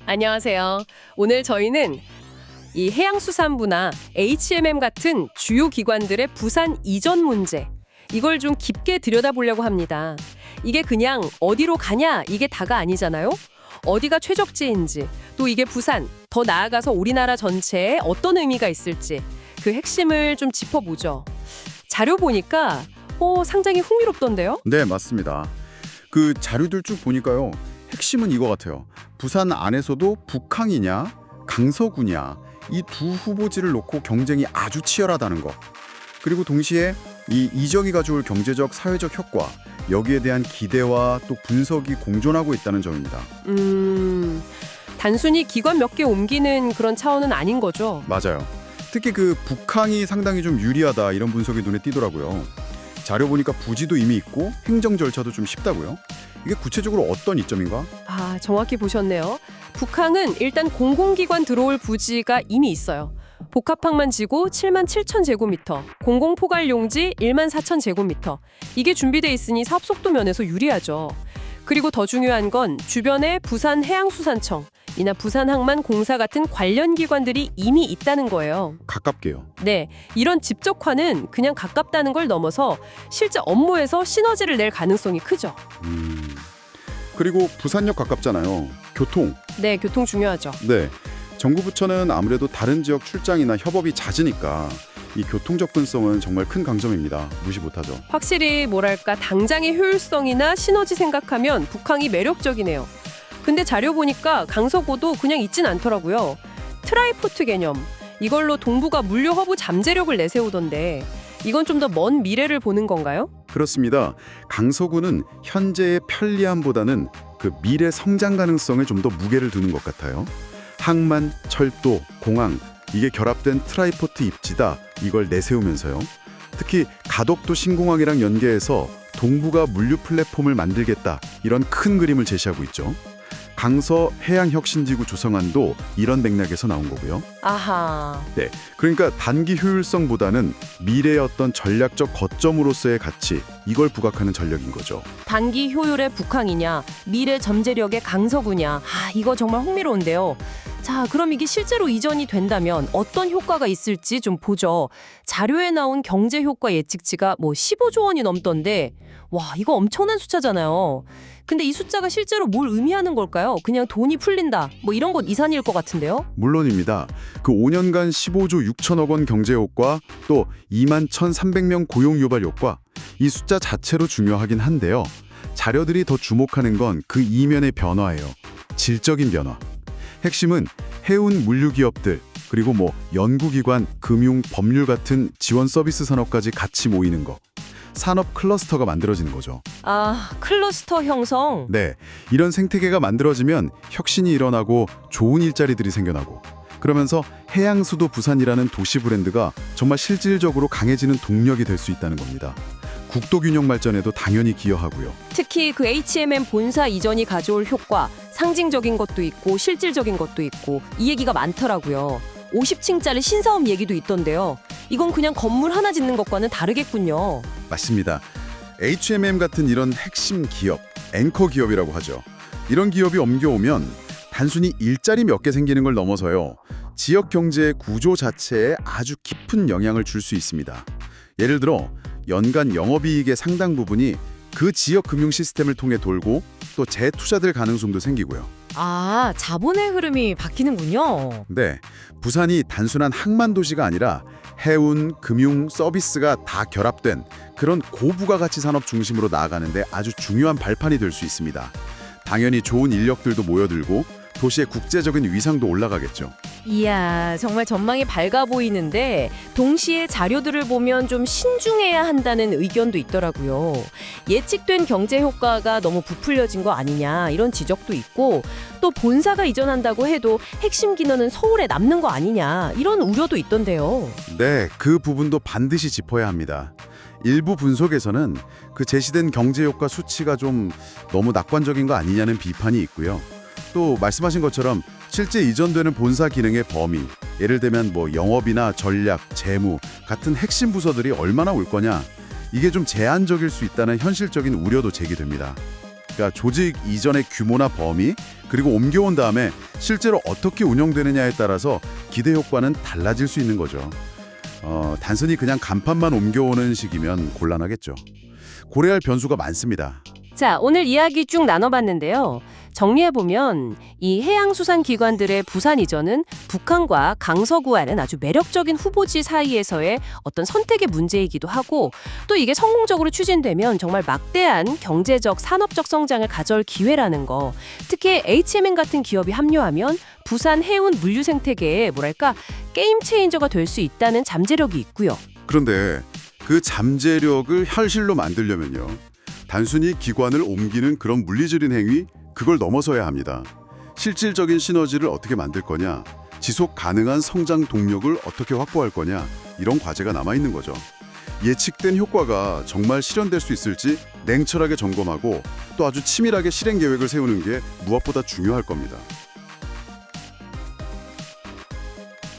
안녕하세요. 오늘 저희는 이 해양수산부나 HMM 같은 주요 기관들의 부산 이전 문제, 이걸 좀 깊게 들여다보려고 합니다. 이게 그냥 어디로 가냐 이게 다가 아니잖아요. 어디가 최적지인지, 또 이게 부산, 더 나아가서 우리나라 전체에 어떤 의미가 있을지 그 핵심을 좀 짚어보죠. 자료 보니까 상당히 흥미롭던데요? 네, 맞습니다. 그 자료들 쭉 보니까요. 핵심은 이거 같아요. 부산 안에서도 북항이냐 강서구냐 이 두 후보지를 놓고 경쟁이 아주 치열하다는 거. 그리고 동시에 이 이적이 가져올 경제적, 사회적 효과, 여기에 대한 기대와 또 분석이 공존하고 있다는 점입니다. 단순히 기관 몇 개 옮기는 그런 차원은 아닌 거죠? 맞아요. 특히 그 북항이 상당히 좀 유리하다 이런 분석이 눈에 띄더라고요. 자료 보니까 부지도 이미 있고 행정 절차도 좀 쉽다고요. 이게 구체적으로 어떤 이점인가? 정확히 보셨네요. 북항은 일단 공공기관 들어올 부지가 이미 있어요. 복합항만 지구 7만 7천 제곱미터, 공공포괄용지 1만 4천 제곱미터. 이게 준비돼 있으니 사업 속도 면에서 유리하죠. 그리고 더 중요한 건 주변에 부산해양수산청, 이나 부산항만공사 같은 관련 기관들이 이미 있다는 거예요. 가깝게요. 네, 이런 집적화는 그냥 가깝다는 걸 넘어서 실제 업무에서 시너지를 낼 가능성이 크죠. 그리고 부산역 가깝잖아요. 교통. 네, 교통 중요하죠. 네. 정부 부처는 아무래도 다른 지역 출장이나 협업이 잦으니까 이 교통 접근성은 정말 큰 강점입니다. 무시 못하죠. 확실히 당장의 효율성이나 시너지 생각하면 북항이 매력적이네요. 근데 자료 보니까 강서구도 그냥 있진 않더라고요. 트라이포트 개념, 이걸로 동부가 물류 허브 잠재력을 내세우던데 이건 좀 더 먼 미래를 보는 건가요? 그렇습니다. 강서구는 현재의 편리함보다는 그 미래 성장 가능성에 좀 더 무게를 두는 것 같아요. 항만, 철도, 공항, 이게 결합된 트라이포트 입지다, 이걸 내세우면서요. 특히 가덕도 신공항이랑 연계해서 동부가 물류 플랫폼을 만들겠다, 이런 큰 그림을 제시하고 있죠. 강서 해양혁신지구 조성안도 이런 맥락에서 나온 거고요. 아하. 네, 그러니까 단기 효율성보다는 미래의 어떤 전략적 거점으로서의 가치, 이걸 부각하는 전략인 거죠. 단기 효율의 북항이냐, 미래 잠재력의 강서구냐. 이거 정말 흥미로운데요. 자, 그럼 이게 실제로 이전이 된다면 어떤 효과가 있을지 좀 보죠. 자료에 나온 경제 효과 예측치가 15조 원이 넘던데, 와, 이거 엄청난 숫자잖아요. 근데 이 숫자가 실제로 뭘 의미하는 걸까요? 그냥 돈이 풀린다, 이런 것 이산일 것 같은데요? 물론입니다. 그 5년간 15조 6천억 원 경제 효과, 또 2만 1,300명 고용 유발 효과, 이 숫자 자체로 중요하긴 한데요. 자료들이 더 주목하는 건 그 이면의 변화예요. 질적인 변화. 핵심은 해운 물류 기업들, 그리고 연구기관, 금융, 법률 같은 지원 서비스 산업까지 같이 모이는 거. 산업 클러스터가 만들어지는 거죠. 클러스터 형성. 네, 이런 생태계가 만들어지면 혁신이 일어나고 좋은 일자리들이 생겨나고, 그러면서 해양수도 부산이라는 도시 브랜드가 정말 실질적으로 강해지는 동력이 될 수 있다는 겁니다. 국도 균형 발전에도 당연히 기여하고요. 특히 그 HMM 본사 이전이 가져올 효과, 상징적인 것도 있고 실질적인 것도 있고 이 얘기가 많더라고요. 50층짜리 신사업 얘기도 있던데요. 이건 그냥 건물 하나 짓는 것과는 다르겠군요. 맞습니다. HMM 같은 이런 핵심 기업, 앵커 기업이라고 하죠. 이런 기업이 옮겨오면 단순히 일자리 몇 개 생기는 걸 넘어서요, 지역 경제의 구조 자체에 아주 깊은 영향을 줄 수 있습니다. 예를 들어 연간 영업이익의 상당 부분이 그 지역 금융 시스템을 통해 돌고, 또 재투자될 가능성도 생기고요. 자본의 흐름이 바뀌는군요. 네, 부산이 단순한 항만 도시가 아니라 해운, 금융, 서비스가 다 결합된 그런 고부가가치 산업 중심으로 나아가는데 아주 중요한 발판이 될 수 있습니다. 당연히 좋은 인력들도 모여들고 도시의 국제적인 위상도 올라가겠죠. 이야, 정말 전망이 밝아 보이는데 동시에 자료들을 보면 좀 신중해야 한다는 의견도 있더라고요. 예측된 경제 효과가 너무 부풀려진 거 아니냐, 이런 지적도 있고, 또 본사가 이전한다고 해도 핵심 기능은 서울에 남는 거 아니냐, 이런 우려도 있던데요. 네, 그 부분도 반드시 짚어야 합니다. 일부 분석에서는 그 제시된 경제 효과 수치가 좀 너무 낙관적인 거 아니냐는 비판이 있고요. 또 말씀하신 것처럼 실제 이전되는 본사 기능의 범위, 예를 들면 영업이나 전략, 재무 같은 핵심 부서들이 얼마나 올 거냐, 이게 좀 제한적일 수 있다는 현실적인 우려도 제기됩니다. 그러니까 조직 이전의 규모나 범위, 그리고 옮겨온 다음에 실제로 어떻게 운영되느냐에 따라서 기대 효과는 달라질 수 있는 거죠. 단순히 그냥 간판만 옮겨오는 식이면 곤란하겠죠. 고려할 변수가 많습니다. 자, 오늘 이야기 쭉 나눠봤는데요. 정리해보면 이 해양수산기관들의 부산 이전은 북한과 강서구와는 아주 매력적인 후보지 사이에서의 어떤 선택의 문제이기도 하고 또 이게 성공적으로 추진되면 정말 막대한 경제적, 산업적 성장을 가져올 기회라는 거. 특히 HMM 같은 기업이 합류하면 부산 해운 물류 생태계에 뭐랄까 게임 체인저가 될 수 있다는 잠재력이 있고요. 그런데 그 잠재력을 현실로 만들려면요. 단순히 기관을 옮기는 그런 물리적인 행위, 그걸 넘어서야 합니다. 실질적인 시너지를 어떻게 만들 거냐, 지속 가능한 성장 동력을 어떻게 확보할 거냐, 이런 과제가 남아있는 거죠. 예측된 효과가 정말 실현될 수 있을지 냉철하게 점검하고 또 아주 치밀하게 실행 계획을 세우는 게 무엇보다 중요할 겁니다.